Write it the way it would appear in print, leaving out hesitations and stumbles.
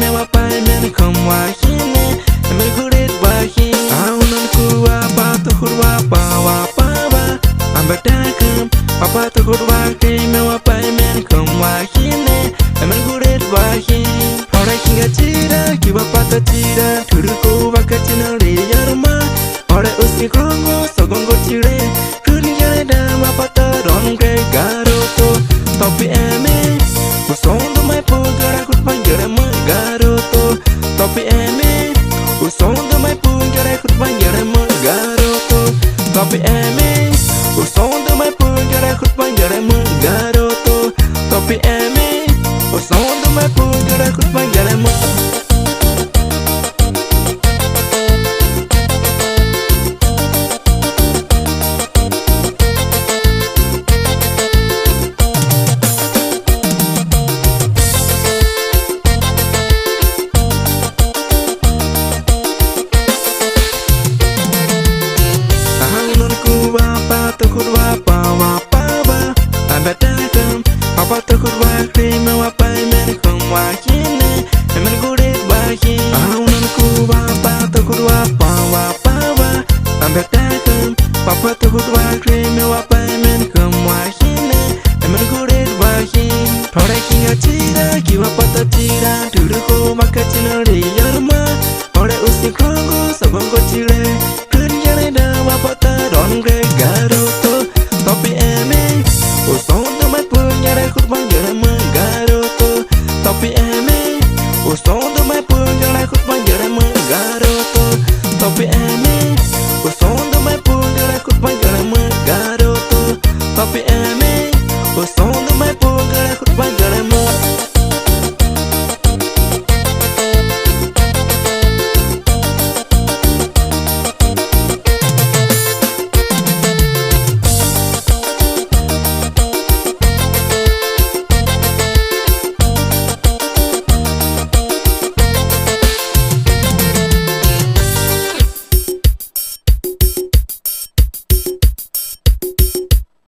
me wa pai men kom wa hine me gurit wa hi aunan ku wa pa to khurwa pa wa pa wa ambata kum papa to khurwa ke me wa pai men kom wa hine me gurit wa hi ora kinga chira ki wa pa ta chira thuru ko wa ka china re yarma ora uski krongo sogongo chire dunia da wa pa ta ron ke garoto tapi eme usong do Maipu garakut panjara me garoto tapi eme usong do Maipu garakut panjara me garoto tapi eme usong do Maipu garakut panjara me garoto tapi eme usong do Maipu garakut panjara me papa takut wakri mewa pai men kong wakine men gurit waki aunan ku papa takut wapa wapa wa ambek dakem papa takut wakri mewa pai men kong wakine men gurit waki thore kinga chira kiwa pata chira dulu ko makat